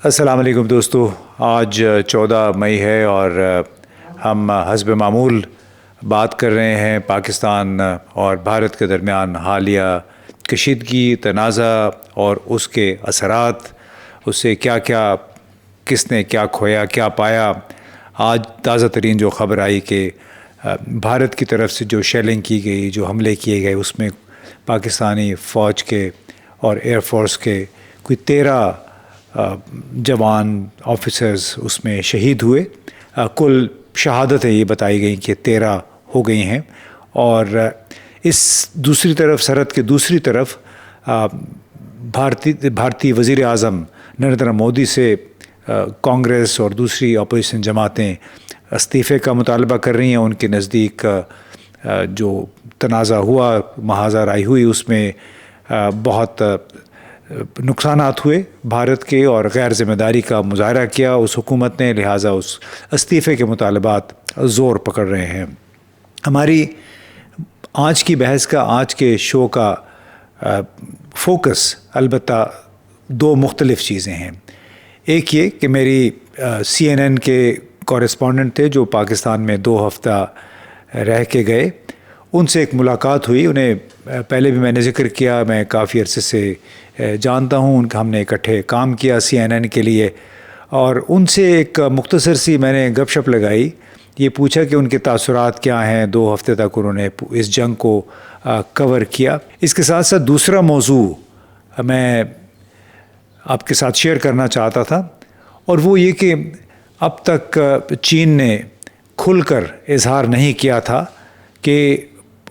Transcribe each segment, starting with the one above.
السلام علیکم دوستو، آج 14 مئی ہے اور ہم حسب معمول بات کر رہے ہیں پاکستان اور بھارت کے درمیان حالیہ کشیدگی، تنازع اور اس کے اثرات، اس سے کیا کس نے کیا کھویا کیا پایا۔ آج تازہ ترین جو خبر آئی کہ بھارت کی طرف سے جو شیلنگ کی گئی، جو حملے کیے گئے، اس میں پاکستانی فوج کے اور ایئر فورس کے کوئی 13 جوان آفیسرز اس میں شہید ہوئے۔ کل شہادتیں یہ بتائی گئیں کہ 13 ہو گئی ہیں، اور اس دوسری طرف سرحد کے دوسری طرف بھارتی وزیر اعظم نریندر مودی سے کانگریس اور دوسری اپوزیشن جماعتیں استعفے کا مطالبہ کر رہی ہیں۔ ان کے نزدیک جو تنازع ہوا، محاذ رائی ہوئی، اس میں بہت نقصانات ہوئے بھارت کے، اور غیر ذمہ داری کا مظاہرہ کیا اس حکومت نے، لہٰذا اس استعفے کے مطالبات زور پکڑ رہے ہیں۔ ہماری آج کی بحث کا، آج کے شو کا فوکس البتہ 2 مختلف چیزیں ہیں۔ ایک یہ کہ میری CNN کے کورسپونڈنٹ تھے جو پاکستان میں 2 ہفتہ رہ کے گئے، ان سے ایک ملاقات ہوئی۔ انہیں پہلے بھی میں نے ذکر کیا، میں کافی عرصے سے جانتا ہوں، ہم نے اکٹھے کام کیا CNN کے لیے، اور ان سے ایک مختصر سی میں نے گپ شپ لگائی، یہ پوچھا کہ ان کے تاثرات کیا ہیں۔ 2 ہفتے تک انہوں نے اس جنگ کو کور کیا۔ اس کے ساتھ ساتھ دوسرا موضوع میں آپ کے ساتھ شیئر کرنا چاہتا تھا، اور وہ یہ کہ اب تک چین نے کھل کر اظہار نہیں کیا تھا کہ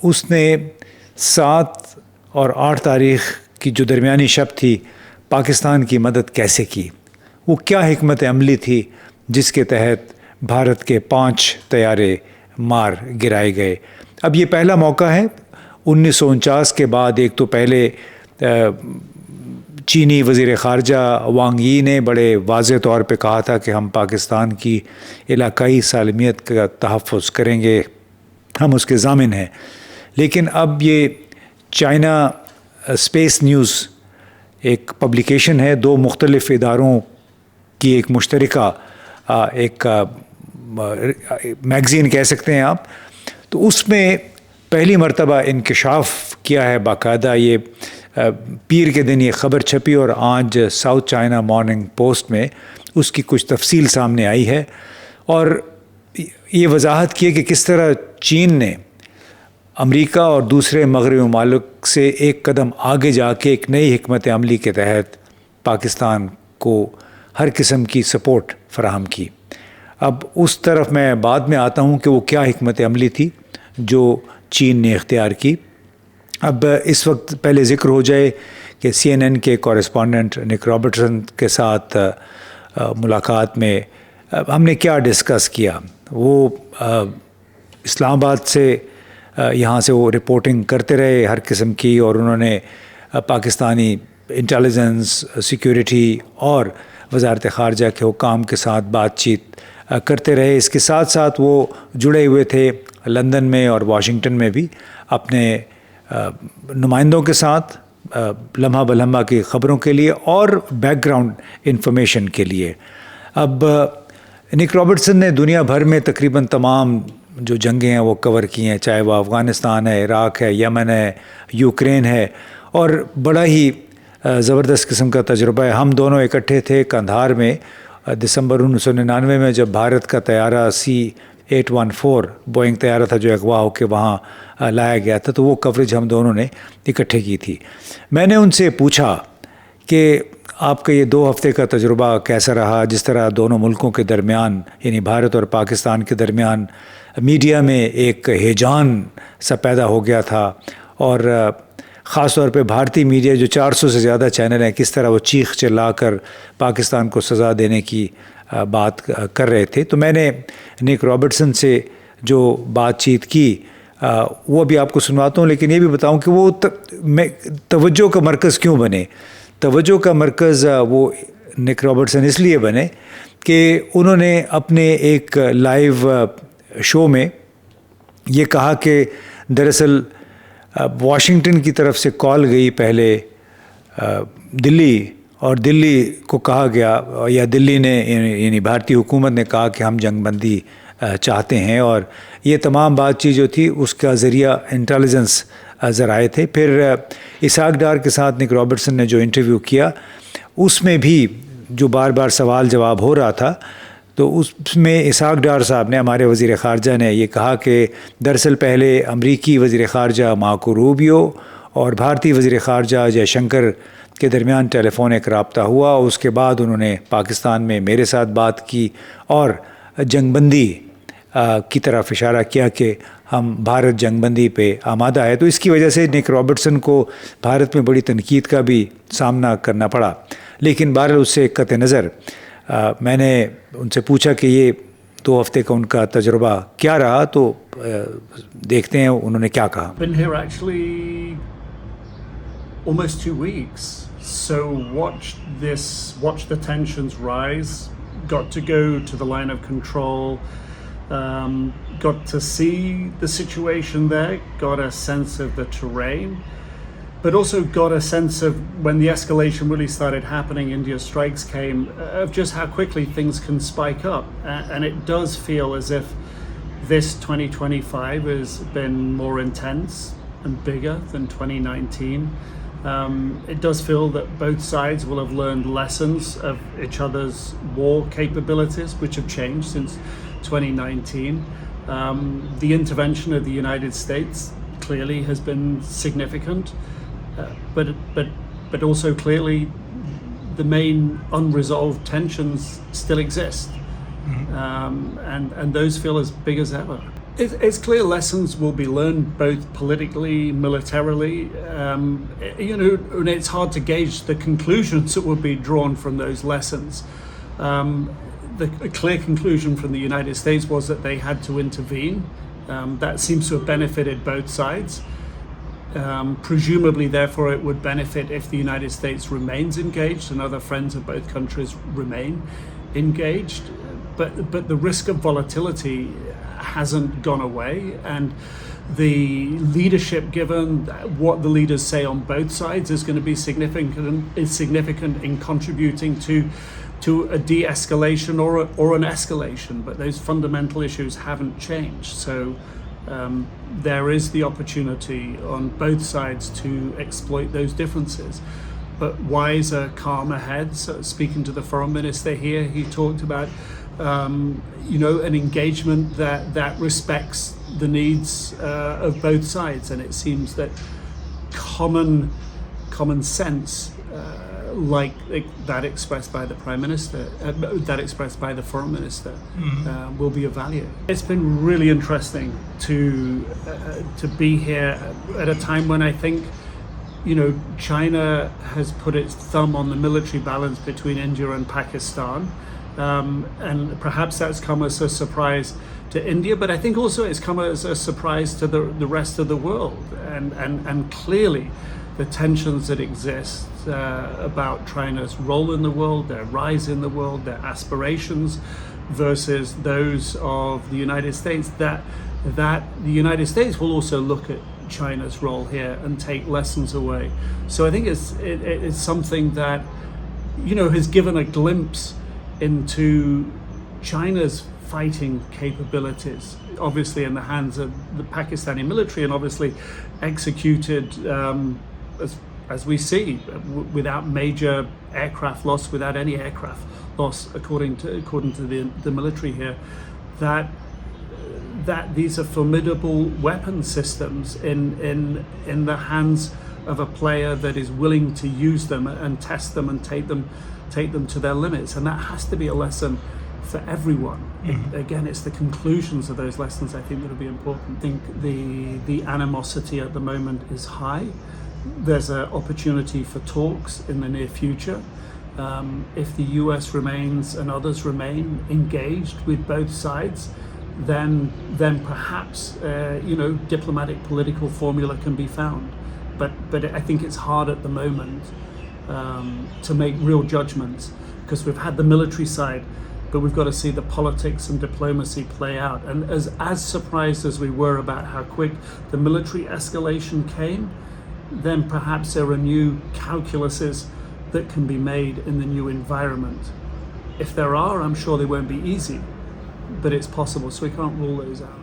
اس نے 7 اور 8 تاریخ کی جو درمیانی شب تھی پاکستان کی مدد کیسے کی، وہ کیا حکمت عملی تھی جس کے تحت بھارت کے 5 طیارے مار گرائے گئے۔ اب یہ پہلا موقع ہے 1949 کے بعد۔ ایک تو پہلے چینی وزیر خارجہ وانگ یی نے بڑے واضح طور پہ کہا تھا کہ ہم پاکستان کی علاقائی سالمیت کا تحفظ کریں گے، ہم اس کے ضامن ہیں۔ لیکن اب یہ چائنا اسپیس نیوز ایک پبلیکیشن ہے، 2 مختلف اداروں کی ایک مشترکہ ایک میگزین کہہ سکتے ہیں آپ، تو اس میں پہلی مرتبہ انکشاف کیا ہے باقاعدہ۔ یہ پیر کے دن یہ خبر چھپی، اور آج ساؤتھ چائنا مارننگ پوسٹ میں اس کی کچھ تفصیل سامنے آئی ہے، اور یہ وضاحت کی ہے کہ کس طرح چین نے امریکہ اور دوسرے مغربی ممالک سے ایک قدم آگے جا کے ایک نئی حکمت عملی کے تحت پاکستان کو ہر قسم کی سپورٹ فراہم کی۔ اب اس طرف میں بعد میں آتا ہوں کہ وہ کیا حکمت عملی تھی جو چین نے اختیار کی۔ اب اس وقت پہلے ذکر ہو جائے کہ CNN کے کورسپونڈنٹ نک رابرٹسن کے ساتھ ملاقات میں ہم نے کیا ڈسکس کیا۔ وہ اسلام آباد سے یہاں سے وہ رپورٹنگ کرتے رہے ہر قسم کی، اور انہوں نے پاکستانی انٹیلیجنس، سیکیورٹی اور وزارت خارجہ کے حکام کے ساتھ بات چیت کرتے رہے۔ اس کے ساتھ ساتھ وہ جڑے ہوئے تھے لندن میں اور واشنگٹن میں بھی اپنے نمائندوں کے ساتھ لمحہ بلمحہ کی خبروں کے لیے اور بیک گراؤنڈ انفارمیشن کے لیے۔ اب نک رابرٹسن نے دنیا بھر میں تقریباً تمام جو جنگیں ہیں وہ کور کی ہیں، چاہے وہ افغانستان ہے، عراق ہے، یمن ہے، یوکرین ہے، اور بڑا ہی زبردست قسم کا تجربہ ہے۔ ہم دونوں اکٹھے تھے قندھار میں دسمبر 1999 میں، جب بھارت کا طیارہ C-814 بوئنگ طیارہ تھا جو اغوا ہو کے وہاں لایا گیا تھا، تو وہ کوریج ہم دونوں نے اکٹھے کی تھی۔ میں نے ان سے پوچھا کہ آپ کا یہ 2 ہفتے کا تجربہ کیسا رہا، جس طرح دونوں ملکوں کے درمیان، یعنی بھارت اور پاکستان کے درمیان میڈیا میں ایک ہیجان سا پیدا ہو گیا تھا، اور خاص طور پہ بھارتی میڈیا جو 400 سے زیادہ چینل ہیں، کس طرح وہ چیخ چلا کر پاکستان کو سزا دینے کی بات کر رہے تھے۔ تو میں نے نک رابرٹسن سے جو بات چیت کی وہ بھی آپ کو سنواتا ہوں، لیکن یہ بھی بتاؤں کہ وہ توجہ کا مرکز کیوں بنے۔ توجہ کا مرکز وہ نک رابرٹسن اس لیے بنے کہ انہوں نے اپنے ایک لائیو شو میں یہ کہا کہ دراصل واشنگٹن کی طرف سے کال گئی پہلے دلی اور دلی کو کہا گیا یا دلی نے یعنی بھارتی حکومت نے کہا کہ ہم جنگ بندی چاہتے ہیں، اور یہ تمام بات چیت جو تھی اس کا ذریعہ انٹیلیجنس ذرائع تھے۔ پھر اسحاق ڈار کے ساتھ نک رابرٹسن نے جو انٹرویو کیا اس میں بھی جو بار بار سوال جواب ہو رہا تھا، تو اس میں اسحاق ڈار صاحب نے، ہمارے وزیر خارجہ نے یہ کہا کہ دراصل پہلے امریکی وزیر خارجہ مارکو روبیو اور بھارتی وزیر خارجہ جے شنکر کے درمیان ٹیلی فونک رابطہ ہوا، اس کے بعد انہوں نے پاکستان میں میرے ساتھ بات کی اور جنگ بندی کی طرف اشارہ کیا کہ ہم بھارت جنگ بندی پہ آمادہ ہے۔ تو اس کی وجہ سے نک رابرٹسن کو بھارت میں بڑی تنقید کا بھی سامنا کرنا پڑا، لیکن بہرحال اس سے قطع نظر میں نے ان سے پوچھا کہ یہ 2 ہفتے کا ان کا تجربہ کیا رہا، تو دیکھتے ہیں انہوں نے کیا کہا۔ Been here actually almost 2 weeks, so watched the tensions rise, got to go to the line of control, got to see the situation there, got a sense of the terrain, but also got a sense of when the escalation really started happening, India strikes came, of just how quickly things can spike up. And it does feel as if this 2025 has been more intense and bigger than 2019. It does feel that both sides will have learned lessons of each other's war capabilities, which have changed since 2019. The intervention of the United States clearly has been significant, but also clearly the main unresolved tensions still exist. And those feel as big as ever. It's clear lessons will be learned both politically, militarily, and it's hard to gauge the conclusions that will be drawn from those lessons. The clear conclusion from the United States was that they had to intervene. That seems to have benefited both sides. Presumably, therefore, it would benefit if the United States remains engaged and other friends of both countries remain engaged. But the risk of volatility hasn't gone away, and the leadership given, what the leaders say on both sides is going to be significant in contributing to a de-escalation or an escalation, but those fundamental issues haven't changed. So there is the opportunity on both sides to exploit those differences. But wiser, calmer heads, speaking to the foreign minister here, he talked about an engagement that respects the needs of both sides, and it seems that common sense, like that expressed by the Prime Minister, that expressed by the Foreign Minister, will be of value. It's been really interesting to be here at a time when I think China has put its thumb on the military balance between India and Pakistan. And perhaps that's come as a surprise to India, but I think also it's come as a surprise to the rest of the world. And clearly the tensions that exist about China's role in the world, their rise in the world, their aspirations versus those of the United States, that the United States will also look at China's role here and take lessons away. So I think it's something that has given a glimpse into China's fighting capabilities, obviously in the hands of the Pakistani military, and obviously executed as we see, without major aircraft loss, without any aircraft loss, according to the military here, that these are formidable weapon systems in the hands of a player that is willing to use them and test them and take them to their limits. And that has to be a lesson for everyone. Again, it's the conclusions of those lessons I think that will be important. I think the animosity at the moment is high. There's an opportunity for talks in the near future. If the US remains and others remain engaged with both sides, then perhaps diplomatic political formula can be found. But I think it's hard at the moment to make real judgments, because we've had the military side, but we've got to see the politics and diplomacy play out. And as surprised as we were about how quick the military escalation came, then perhaps there are new calculuses that can be made in the new environment. If there are, I'm sure they won't be easy, but it's possible, so we can't rule those out.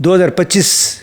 2025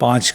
5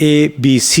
ABC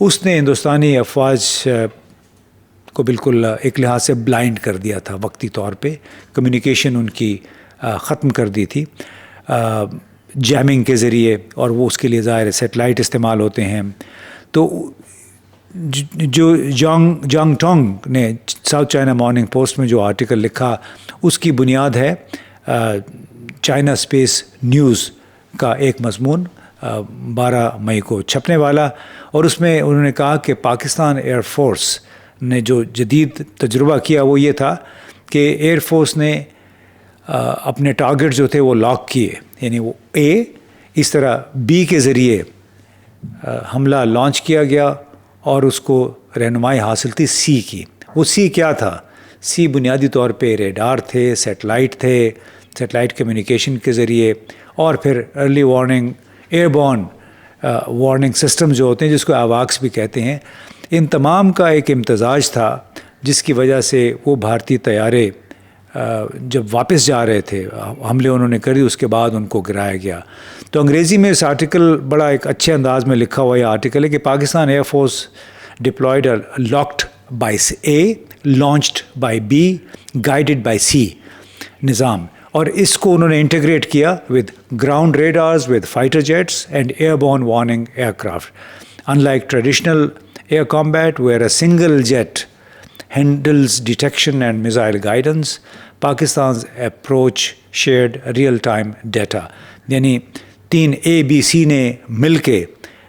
اس نے ہندوستانی افواج کو بالکل ایک لحاظ سے blind کر دیا تھا وقتی طور پہ. کمیونیکیشن ان کی ختم کر دی تھی جیمنگ کے ذریعے, اور وہ اس کے لیے ظاہر سیٹلائٹ استعمال ہوتے ہیں. تو جو جانگ ٹونگ نے ساؤتھ چائنا مارننگ پوسٹ میں جو آرٹیکل لکھا, اس کی بنیاد ہے چائنا اسپیس نیوز کا ایک مضمون 12 مئی کو چھپنے والا, اور اس میں انہوں نے کہا کہ پاکستان ایئر فورس نے جو جدید تجربہ کیا وہ یہ تھا کہ ایئر فورس نے اپنے ٹارگٹ جو تھے وہ لاک کیے, یعنی وہ اے, اس طرح بی کے ذریعے حملہ لانچ کیا گیا اور اس کو رہنمائی حاصل تھی سی کی. وہ سی کیا تھا؟ سی بنیادی طور پہ ریڈار تھے, سیٹلائٹ تھے, سیٹلائٹ کمیونیکیشن کے ذریعے, اور پھر early warning airborne warning system جو ہوتے ہیں جس کو ایواکس بھی کہتے ہیں. ان تمام کا ایک امتزاج تھا جس کی وجہ سے وہ بھارتی طیارے جب واپس جا رہے تھے, حملے انہوں نے کری, اس کے بعد ان کو گرایا گیا. تو انگریزی میں اس آرٹیکل بڑا ایک اچھے انداز میں لکھا ہوا یہ آرٹیکل ہے کہ Pakistan air force deployed locked by A, launched by B, guided by C نظام, اور اس کو انہوں نے انٹیگریٹ کیا with ground radars, with fighter jets and airborne warning aircraft. Unlike traditional air combat where a single jet handles detection and missile guidance, Pakistan's approach shared real-time data. یعنی 3 ABC نے مل کے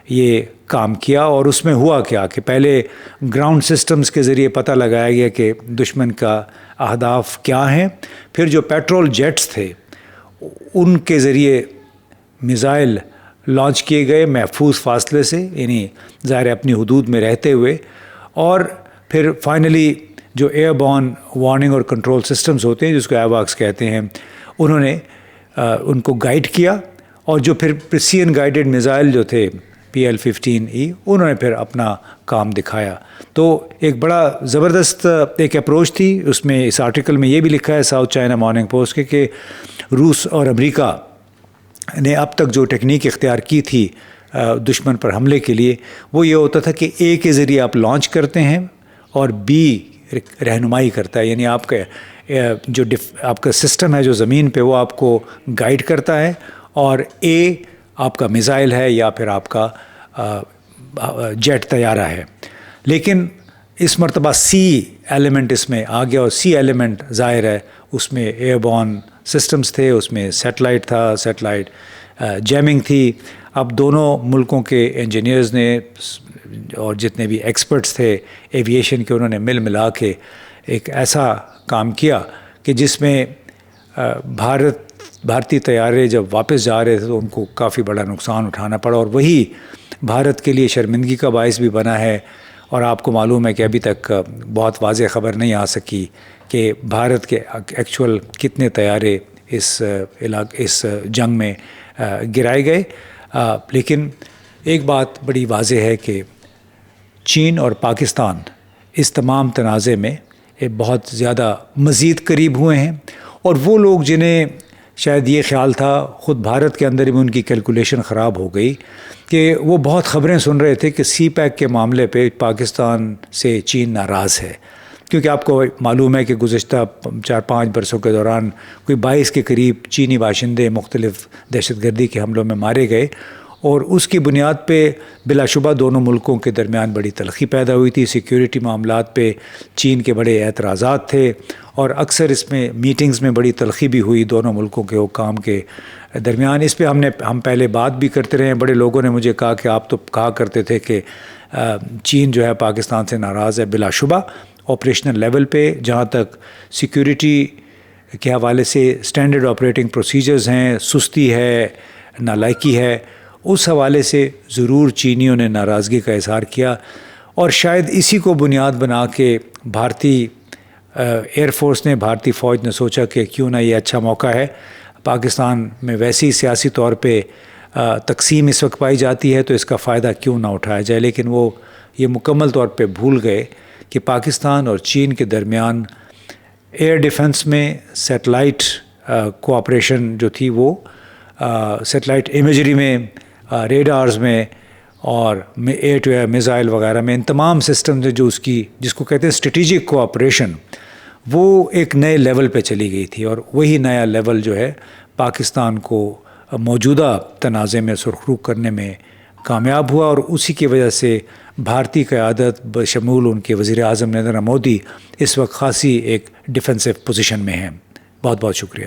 یہ کام کیا, اور اس میں ہوا کیا کہ پہلے گراؤنڈ سسٹمز کے ذریعے پتہ لگایا گیا کہ دشمن کا اہداف کیا ہیں, پھر جو پیٹرول جیٹس تھے ان کے ذریعے میزائل لانچ کیے گئے محفوظ فاصلے سے, یعنی ظاہر اپنی حدود میں رہتے ہوئے, اور پھر فائنلی جو ایئر بورن وارننگ اور کنٹرول سسٹمز ہوتے ہیں جس کو ایواکس کہتے ہیں, انہوں نے ان کو گائیڈ کیا, اور جو پھر پریسین گائیڈڈ میزائل جو تھے PL-15E انہوں نے پھر اپنا کام دکھایا. تو ایک بڑا زبردست ایک اپروچ تھی. اس میں اس آرٹیکل میں یہ بھی لکھا ہے ساؤتھ چائنا مارننگ پوسٹ کے کہ روس اور امریکہ نے اب تک جو ٹیکنیک اختیار کی تھی دشمن پر حملے کے لیے, وہ یہ ہوتا تھا کہ اے کے ذریعے آپ لانچ کرتے ہیں اور بی رہنمائی کرتا ہے, یعنی آپ کا جو آپ کا سسٹم ہے جو زمین پہ وہ آپ کو گائیڈ کرتا ہے, اور اے آپ کا میزائل ہے یا پھر آپ کا جیٹ طیارہ ہے. لیکن اس مرتبہ سی ایلیمنٹ اس میں آ گیا, اور سی ایلیمنٹ ظاہر ہے اس میں ایئر بورن سسٹمز تھے, اس میں سیٹلائٹ تھا, سیٹلائٹ جیمنگ تھی. اب دونوں ملکوں کے انجینئرز نے اور جتنے بھی ایکسپرٹس تھے ایویشن کے, انہوں نے ملا کے ایک ایسا کام کیا کہ جس میں بھارتی طیارے جب واپس جا رہے تھے تو ان کو کافی بڑا نقصان اٹھانا پڑا, اور وہی بھارت کے لیے شرمندگی کا باعث بھی بنا ہے. اور آپ کو معلوم ہے کہ ابھی تک بہت واضح خبر نہیں آ سکی کہ بھارت کے ایکچوئل کتنے طیارے اس جنگ میں گرائے گئے. لیکن ایک بات بڑی واضح ہے کہ چین اور پاکستان اس تمام تنازع میں بہت زیادہ مزید قریب ہوئے ہیں, اور وہ لوگ جنہیں شاید یہ خیال تھا, خود بھارت کے اندر بھی ان کی کیلکولیشن خراب ہو گئی کہ وہ بہت خبریں سن رہے تھے کہ سی پیک کے معاملے پہ پاکستان سے چین ناراض ہے, کیونکہ آپ کو معلوم ہے کہ گزشتہ 4-5 برسوں کے دوران کوئی 22 کے قریب چینی باشندے مختلف دہشت گردی کے حملوں میں مارے گئے, اور اس کی بنیاد پہ بلا شبہ دونوں ملکوں کے درمیان بڑی تلخی پیدا ہوئی تھی. سیکیورٹی معاملات پہ چین کے بڑے اعتراضات تھے, اور اکثر اس میں میٹنگز میں بڑی تلخی بھی ہوئی دونوں ملکوں کے حکام کے درمیان. اس پہ ہم پہلے بات بھی کرتے رہے ہیں. بڑے لوگوں نے مجھے کہا کہ آپ تو کہا کرتے تھے کہ چین جو ہے پاکستان سے ناراض ہے. بلا شبہ آپریشنل لیول پہ جہاں تک سیکیورٹی کے حوالے سے اسٹینڈرڈ آپریٹنگ پروسیجرز ہیں, سستی ہے, نالائکی ہے, اس حوالے سے ضرور چینیوں نے ناراضگی کا اظہار کیا, اور شاید اسی کو بنیاد بنا کے بھارتی ایئر فورس نے, بھارتی فوج نے سوچا کہ کیوں نہ یہ اچھا موقع ہے. پاکستان میں ویسے ہی سیاسی طور پہ تقسیم اس وقت پائی جاتی ہے, تو اس کا فائدہ کیوں نہ اٹھایا جائے. لیکن وہ یہ مکمل طور پہ بھول گئے کہ پاکستان اور چین کے درمیان ایئر ڈیفنس میں سیٹلائٹ کوآپریشن جو تھی وہ سیٹلائٹ امیجری میں, ریڈارز میں, اور ایئر ٹو ایئر میزائل وغیرہ میں ان تمام سسٹم سے جو اس کی جس کو کہتے ہیں اسٹریٹجک کوآپریشن، وہ ایک نئے لیول پہ چلی گئی تھی، اور وہی نیا لیول جو ہے پاکستان کو موجودہ تنازع میں سرخرو کرنے میں کامیاب ہوا، اور اسی کی وجہ سے بھارتی قیادت بشمول ان کے وزیر اعظم نریندر مودی اس وقت خاصی ایک ڈیفینسو پوزیشن میں ہیں۔ بہت بہت شکریہ۔